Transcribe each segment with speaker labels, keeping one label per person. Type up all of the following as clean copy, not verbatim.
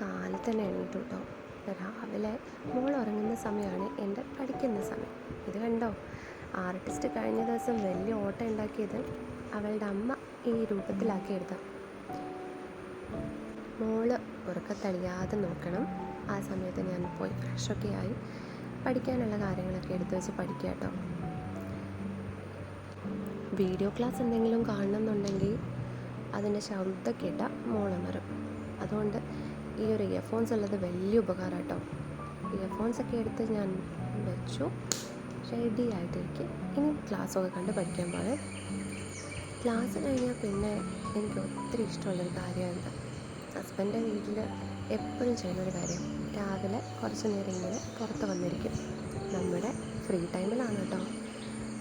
Speaker 1: കാലത്ത് തന്നെ എണീറ്റു കേട്ടോ. രാവിലെ മോൾ ഉറങ്ങുന്ന സമയമാണ് എൻ്റെ പഠിക്കുന്ന സമയം. ഇത് കണ്ടോ, ആർട്ട് ടെസ്റ്റ് കഴിഞ്ഞ ദിവസം വലിയ ഓട്ടം ഉണ്ടാക്കിയത് അവളുടെ അമ്മ ഈ രൂപത്തിലാക്കിയെടുത്ത. മോള് ഉറക്കത്തളിയാതെ നോക്കണം. ആ സമയത്ത് ഞാൻ പോയി ഫ്രഷൊക്കെ ആയി പഠിക്കാനുള്ള കാര്യങ്ങളൊക്കെ എടുത്തു വെച്ച് പഠിക്കുക കേട്ടോ. വീഡിയോ ക്ലാസ് എന്തെങ്കിലും കാണണമെന്നുണ്ടെങ്കിൽ അതിൻ്റെ ശബ്ദം കേട്ടാൽ മോളുണരും. അതുകൊണ്ട് ഈ ഒരു ഇയർഫോൺസ് ഉള്ളത് വലിയ ഉപകാരം കേട്ടോ. ഇയർഫോൺസൊക്കെ എടുത്ത് ഞാൻ വെച്ചു, റെഡി ആയിട്ടിരിക്കും. ഇനി ക്ലാസ്സൊക്കെ കണ്ട് പഠിക്കാൻ പോകണം. ക്ലാസ് കഴിഞ്ഞാൽ പിന്നെ എനിക്ക് ഒത്തിരി ഇഷ്ടമുള്ളൊരു കാര്യമാണ് ഹസ്ബൻഡിൻ്റെ വീട്ടിൽ എപ്പോഴും ചെയ്യുന്നൊരു കാര്യം, രാവിലെ കുറച്ച് നേരം ഇങ്ങനെ പുറത്ത് വന്നിരിക്കും. നമ്മുടെ ഫ്രീ ടൈമിലാണ് കേട്ടോ.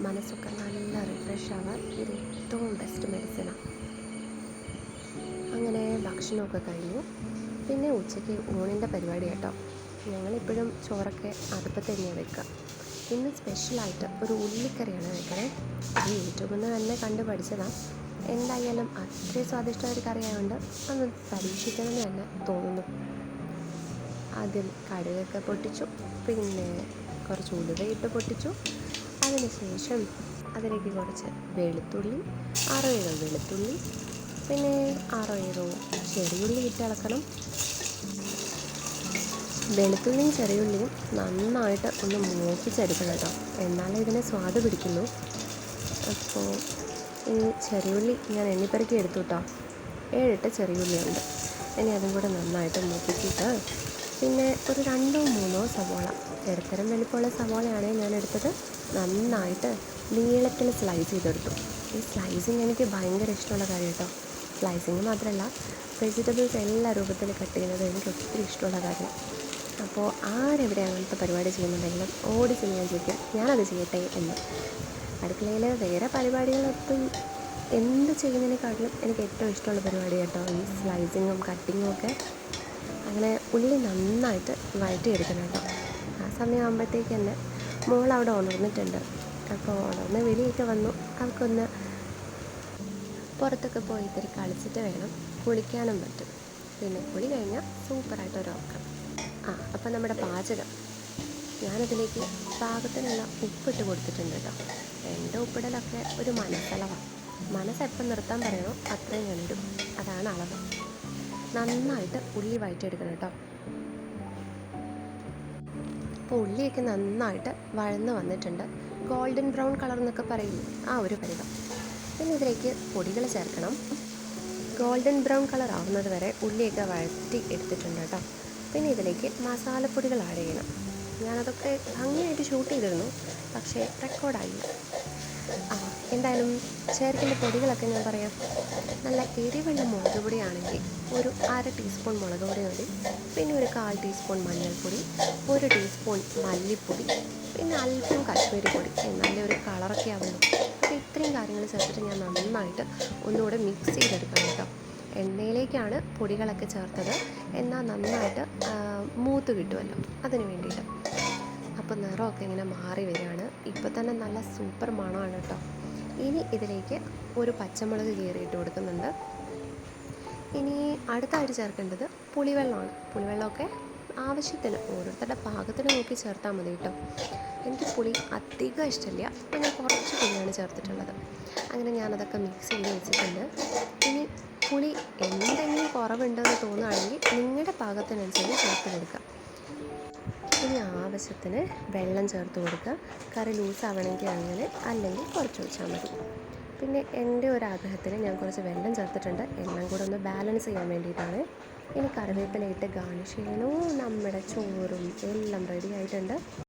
Speaker 1: മനസ്സൊക്കെ നല്ല റിഫ്രഷ് ആവാൻ ഇത് ഏറ്റവും ബെസ്റ്റ് മെഡിസിനാണ്. അങ്ങനെ ഭക്ഷണമൊക്കെ കഴിഞ്ഞു. പിന്നെ ഉച്ചയ്ക്ക് ഊണിൻ്റെ പരിപാടി കേട്ടോ. ഞങ്ങളിപ്പോഴും ചോറൊക്കെ അടുപ്പത്ത് തന്നെയാണ് വെക്കുക. ഇന്ന് സ്പെഷ്യലായിട്ട് ഒരു ഉള്ളിക്കറിയാണ് വെക്കണേ. അത് യൂട്യൂബിൽ നിന്ന് തന്നെ കണ്ടു പഠിച്ചതാണ്. എന്തായാലും അത്രയും സ്വാദിഷ്ടമായ ഒരു കറി ആയതുകൊണ്ട് ഒന്ന് പരീക്ഷിക്കണമെന്ന് തന്നെ തോന്നുന്നു. ആദ്യം കടുകൊക്കെ പൊട്ടിച്ചു, പിന്നെ കുറച്ച് ഉലുവയിട്ട് പൊട്ടിച്ചു. അതിനുശേഷം അതിലേക്ക് കുറച്ച് വെളുത്തുള്ളി, 6-7 വെളുത്തുള്ളി, പിന്നെ 6-7 ചെറിയുള്ളി ഇട്ടിളക്കണം. വെളുത്തുള്ളിയും ചെറിയുള്ളിയും നന്നായിട്ട് ഒന്ന് മൂപ്പിച്ചെടുക്കണം കേട്ടോ, എന്നാലേ ഇതിനെ സ്വാദ് പിടിക്കുള്ളൂ. അപ്പോൾ ഈ ചെറിയുള്ളി ഞാൻ എണ്ണിപ്പെറുക്കി എടുത്തു കേട്ടോ. 7 ചെറിയുള്ളിയുണ്ട്. ഇനി അതും കൂടെ നന്നായിട്ട് മൂപ്പിച്ചിട്ട് പിന്നെ ഒരു 2-3 സവോള, ഇടത്തരം വലിപ്പമുള്ള സവോളയാണ് ഞാൻ എടുത്തത്. നന്നായിട്ട് നീളത്തിൽ സ്ലൈസ് ചെയ്തെടുത്തു. ഈ സ്ലൈസിങ് എനിക്ക് ഭയങ്കര ഇഷ്ടമുള്ള കാര്യം കേട്ടോ. സ്ലൈസിങ് മാത്രമല്ല, വെജിറ്റബിൾസ് എല്ലാ രൂപത്തിൽ കട്ട് ചെയ്യുന്നത് എനിക്ക് ഒത്തിരി ഇഷ്ടമുള്ള കാര്യം. അപ്പോൾ ആരെവിടെ അങ്ങനത്തെ പരിപാടി ചെയ്യുന്നുണ്ടെങ്കിലും ഓടിച്ച് ഞാൻ ചോദിക്കും, ഞാനത് ചെയ്യട്ടെ എന്ന്. അടുക്കളയിൽ വേറെ പരിപാടികളൊട്ടും എന്ത് ചെയ്യുന്നതിനെക്കാട്ടിലും എനിക്ക് ഏറ്റവും ഇഷ്ടമുള്ള പരിപാടി കേട്ടോ ഈ സ്ലൈസിങ്ങും കട്ടിങ്ങും ഒക്കെ. അങ്ങനെ ഉള്ളി നന്നായിട്ട് വഴറ്റിയെടുക്കണം കേട്ടോ. ആ സമയമാകുമ്പോഴത്തേക്ക് തന്നെ മോൾ അവിടെ ഉണർന്നിട്ടുണ്ട്. അപ്പോൾ ഉണർന്ന് വെളിയൊക്കെ വന്നു. അവർക്കൊന്ന് പുറത്തൊക്കെ പോയി ഇത്തിരി കളിച്ചിട്ട് വേണം കുളിക്കാനും പറ്റും. പിന്നെ കുളി കഴിഞ്ഞാൽ സൂപ്പറായിട്ട് ഒരു ഉറക്കം. അപ്പം നമ്മുടെ പാചകം, ഞാനതിലേക്ക് പാകത്തിനുള്ള ഉപ്പിട്ട് കൊടുത്തിട്ടുണ്ട് കേട്ടോ. എൻ്റെ ഉപ്പിടലൊക്കെ ഒരു മനസ്സളവാണ്. മനസ്സെപ്പം നിർത്താൻ പറയണോ അത്രയും ഞാനിടും, അതാണ് അളവ്. നന്നായിട്ട് ഉള്ളി വഴറ്റിയെടുക്കണം കേട്ടോ. അപ്പോൾ ഉള്ളിയൊക്കെ നന്നായിട്ട് വഴന്ന് വന്നിട്ടുണ്ട്. ഗോൾഡൻ ബ്രൗൺ കളർ എന്നൊക്കെ പറയില്ലേ, ആ ഒരു പരുവം. പിന്നെ ഇതിലേക്ക് പൊടികൾ ചേർക്കണം. ഗോൾഡൻ ബ്രൗൺ കളർ ആവുന്നത് വരെ ഉള്ളിയൊക്കെ വഴറ്റി എടുത്തിട്ടുണ്ട് കേട്ടോ. പിന്നെ ഇതിലേക്ക് മസാലപ്പൊടികൾ ആഡ് ചെയ്യണം. ഞാനതൊക്കെ ഭംഗിയായിട്ട് ഷൂട്ട് ചെയ്തിരുന്നു, പക്ഷേ റെക്കോർഡായില്ല. എന്തായാലും ചേർക്കേണ്ട പൊടികളൊക്കെ ഞാൻ പറയാം. നല്ല എരിവുള്ള മുളക് പൊടിയാണെങ്കിൽ ഒരു 1/2 ടീസ്പൂൺ മുളക് പൊടി മതി. പിന്നെ ഒരു 1/4 ടീസ്പൂൺ മഞ്ഞൾപ്പൊടി, 1 ടീസ്പൂൺ മല്ലിപ്പൊടി, പിന്നെ അല്പം കാശ്മീരി പൊടി, എന്നാലേ ഒരു കളറൊക്കെ ആവുള്ളൂ. അപ്പോൾ ഇത്രയും കാര്യങ്ങൾ ചേർത്തിട്ട് ഞാൻ നന്നായിട്ട് ഒന്നുകൂടെ മിക്സ് ചെയ്തെടുക്കണം കേട്ടോ. എണ്ണയിലേക്കാണ് പൊടികളൊക്കെ ചേർത്തത്, എന്നാൽ നന്നായിട്ട് മൂത്ത് കിട്ടുമല്ലോ, അതിന് വേണ്ടിയിട്ട്. അപ്പോൾ നിറമൊക്കെ ഇങ്ങനെ മാറി വരികയാണ്. ഇപ്പോൾ തന്നെ നല്ല സൂപ്പർ മണമാണ് കേട്ടോ. ഇനി ഇതിലേക്ക് ഒരു പച്ചമുളക് കീറിയിട്ട് കൊടുക്കുന്നുണ്ട്. ഇനി അടുത്തായിട്ട് ചേർക്കേണ്ടത് പുളിവെള്ളമാണ്. പുളിവെള്ളമൊക്കെ ആവശ്യത്തിന് ഓരോരുത്തരുടെ പാകത്തിന് നോക്കി ചേർത്താൽ മതി കേട്ടോ. എനിക്ക് പുളി അധികം ഇഷ്ടമില്ല, അപ്പോൾ ഞാൻ കുറച്ച് പുളിയാണ് ചേർത്തിട്ടുള്ളത്. അങ്ങനെ ഞാനതൊക്കെ മിക്സ് ചെയ്ത് വെച്ചിട്ടുണ്ട്. ഇനി പുളി എന്തെങ്കിലും കുറവുണ്ടെന്ന് തോന്നുകയാണെങ്കിൽ നിങ്ങളുടെ പാകത്തിനനുസരിച്ച് ചേർത്ത് കൊടുക്കുക. ഇനി ആവശ്യത്തിന് വെള്ളം ചേർത്ത് കൊടുക്കുക. കറി ലൂസാവണമെങ്കിൽ അങ്ങനെ, അല്ലെങ്കിൽ കുറച്ച് ഒഴിച്ചാൽ മതി. പിന്നെ എൻ്റെ ഒരു ആഗ്രഹത്തിന് ഞാൻ കുറച്ച് വെള്ളം ചേർത്തിട്ടുണ്ട്, എല്ലാം കൂടെ ഒന്ന് ബാലൻസ് ചെയ്യാൻ വേണ്ടിയിട്ടാണ്. ഇനി കറിവേപ്പിലയിട്ട് ഗാർണിഷ് ചെയ്യണോ. നമ്മുടെ ചോറും എല്ലാം റെഡി ആയിട്ടുണ്ട്.